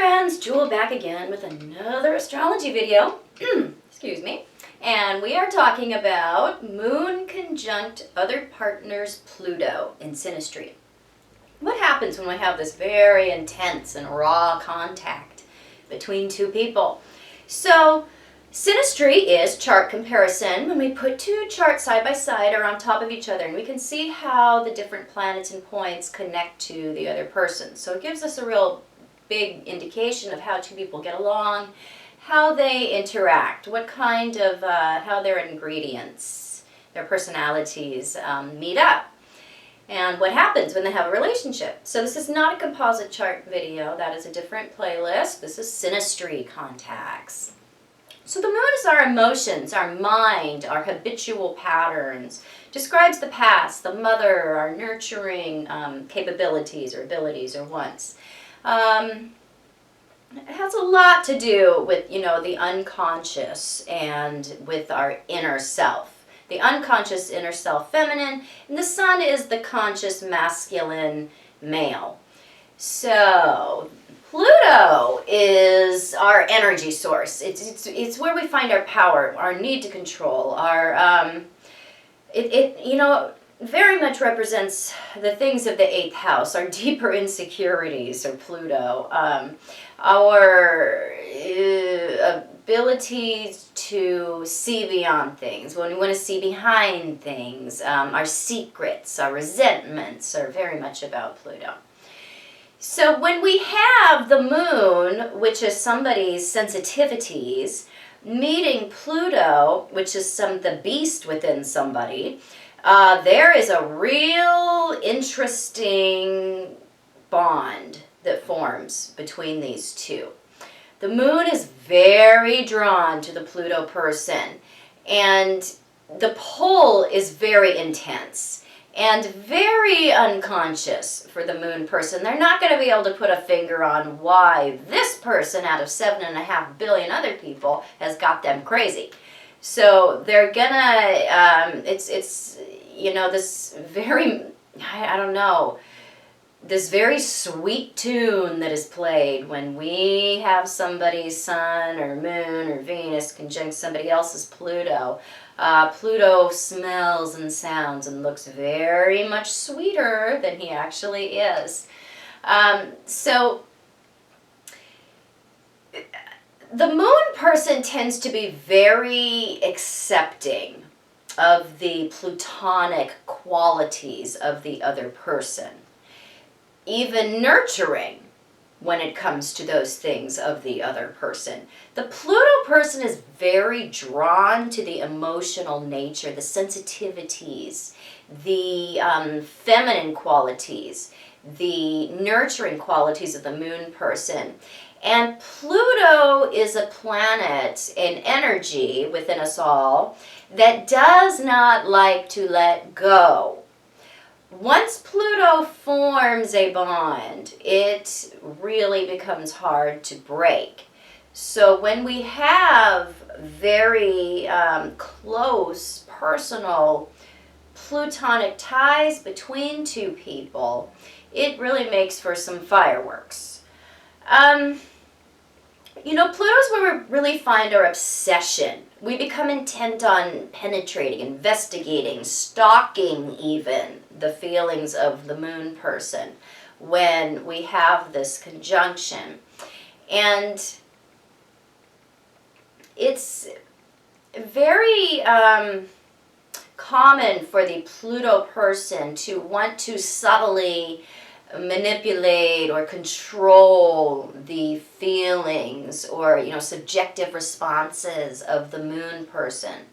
friends, Jewel back again with another astrology video. Excuse me. And we are talking about Moon conjunct other partner's Pluto in Synastry. What happens when we have this very intense and raw contact between two people? So, Synastry is chart comparison when we put two charts side by side or on top of each other, and we can see how the different planets and points connect to the other person. So it gives us a real big indication of how two people get along, how they interact, what kind of, how their ingredients, their personalities meet up, and what happens when they have a relationship. So this is not a composite chart video, that is a different playlist. This is Synastry contacts. So the moon is our emotions, our mind, our habitual patterns, describes the past, the mother, our nurturing capabilities or abilities or wants. It has a lot to do with, the unconscious and with our inner self. The unconscious inner self feminine, and the sun is the conscious masculine male. So Pluto is our energy source. It's where we find our power, our need to control, our very much represents the things of the 8th house, our deeper insecurities, or Pluto, our ability to see beyond things, when we want to see behind things, our secrets, our resentments are very much about Pluto. So when we have the moon, which is somebody's sensitivities, meeting Pluto, which is the beast within somebody, there is a real interesting bond that forms between these two. The moon is very drawn to the Pluto person, and the pull is very intense and very unconscious for the moon person. They're not going to be able to put a finger on why this person out of 7.5 billion other people has got them crazy. So they're gonna, this very, this very sweet tune that is played when we have somebody's sun or moon or Venus conjunct somebody else's Pluto. Pluto smells and sounds and looks very much sweeter than he actually is. So the moon person tends to be very accepting of the plutonic qualities of the other person, even nurturing when it comes to those things of the other person. The Pluto person is very drawn to the emotional nature, the sensitivities, the feminine qualities, the nurturing qualities of the moon person. And Pluto is a planet in energy within us all that does not like to let go. Once Pluto forms a bond, it really becomes hard to break. So when we have very close personal plutonic ties between two people, it really makes for some fireworks. Pluto's where we really find our obsession. We become intent on penetrating, investigating, stalking even the feelings of the moon person when we have this conjunction. And it's very common for the Pluto person to want to subtly manipulate or control the feelings or subjective responses of the moon person,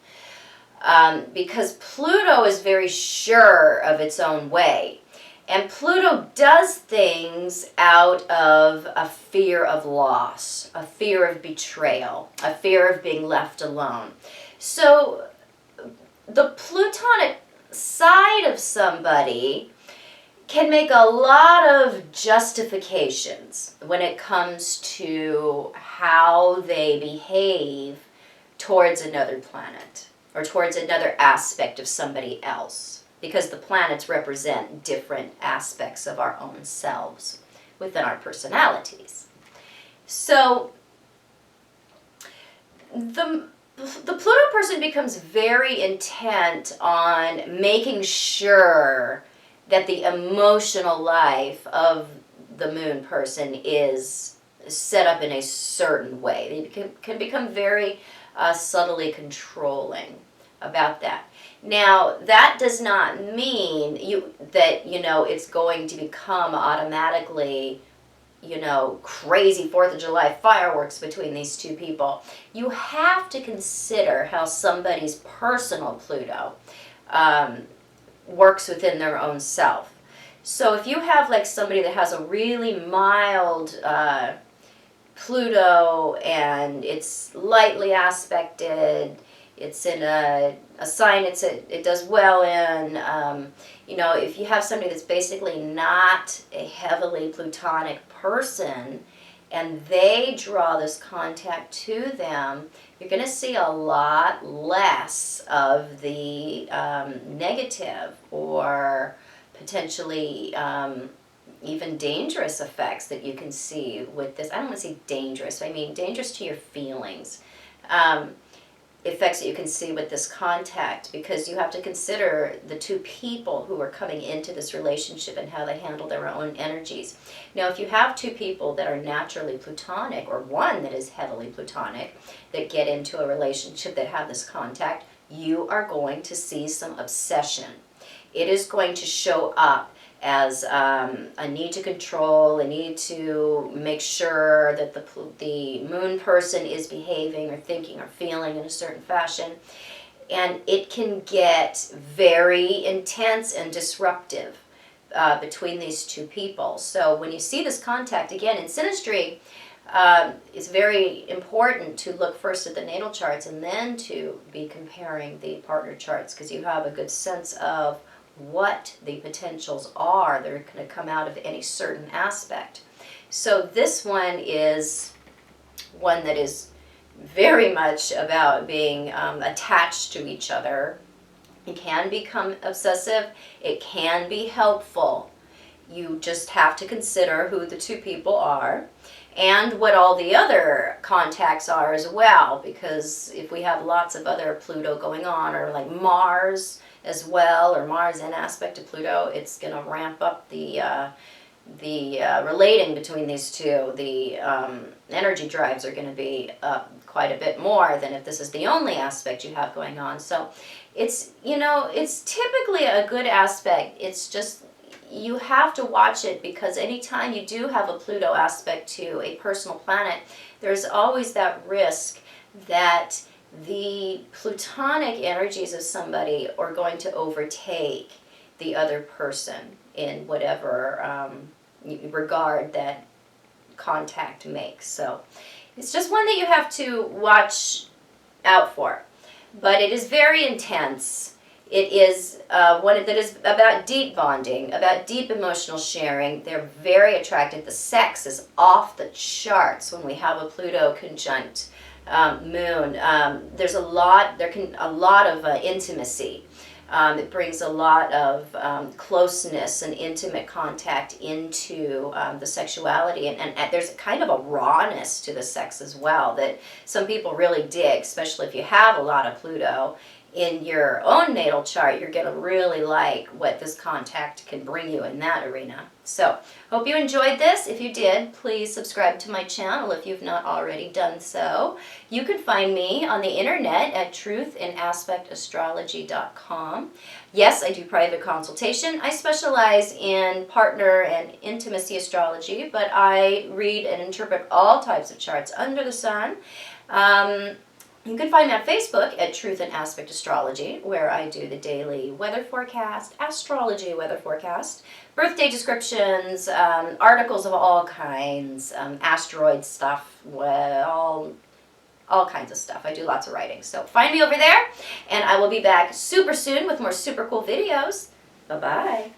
because Pluto is very sure of its own way, and Pluto does things out of a fear of loss, a fear of betrayal, a fear of being left alone. So the plutonic side of somebody can make a lot of justifications when it comes to how they behave towards another planet or towards another aspect of somebody else, because the planets represent different aspects of our own selves within our personalities. So the Pluto person becomes very intent on making sure that the emotional life of the moon person is set up in a certain way. They can become very subtly controlling about that. Now, that does not mean that it's going to become automatically crazy 4th of July fireworks between these two people. You have to consider how somebody's personal Pluto works within their own self. So if you have like somebody that has a really mild Pluto and it's lightly aspected, it's in a sign it does well in, if you have somebody that's basically not a heavily Plutonic person and they draw this contact to them, you're going to see a lot less of the negative or potentially even dangerous effects that you can see with this. I don't want to say dangerous, I mean dangerous to your feelings. Effects that you can see with this contact, because you have to consider the two people who are coming into this relationship and how they handle their own energies. Now, if you have two people that are naturally Plutonic, or one that is heavily Plutonic, that get into a relationship that have this contact, you are going to see some obsession. It is going to show up as a need to control, a need to make sure that the moon person is behaving or thinking or feeling in a certain fashion. And it can get very intense and disruptive between these two people. So when you see this contact, again, in Synastry, it's very important to look first at the natal charts and then to be comparing the partner charts, because you have a good sense of what the potentials are that are going to come out of any certain aspect. So this one is one that is very much about being attached to each other. It can become obsessive. It can be helpful. You just have to consider who the two people are and what all the other contacts are as well, because if we have lots of other Pluto going on, or like Mars as well, or Mars in aspect to Pluto, it's going to ramp up the relating between these two. The energy drives are going to be up quite a bit more than if this is the only aspect you have going on. So it's, it's typically a good aspect. It's just you have to watch it, because anytime you do have a Pluto aspect to a personal planet, there's always that risk that the Plutonic energies of somebody are going to overtake the other person in whatever regard that contact makes. So it's just one that you have to watch out for. But it is very intense. It is one that is about deep bonding, about deep emotional sharing. They're very attracted. The sex is off the charts when we have a Pluto conjunct moon. There's a lot of intimacy. It brings a lot of closeness and intimate contact into the sexuality, and there's kind of a rawness to the sex as well that some people really dig, especially if you have a lot of Pluto in your own natal chart. You're going to really like what this contact can bring you in that arena. So, hope you enjoyed this. If you did, please subscribe to my channel if you've not already done so. You can find me on the internet at truthandaspectastrology.com. Yes, I do private consultation. I specialize in partner and intimacy astrology, but I read and interpret all types of charts under the sun. You can find me on Facebook at Truth and Aspect Astrology, where I do the daily weather forecast, astrology weather forecast, birthday descriptions, articles of all kinds, asteroid stuff, all kinds of stuff. I do lots of writing. So find me over there, and I will be back super soon with more super cool videos. Bye-bye.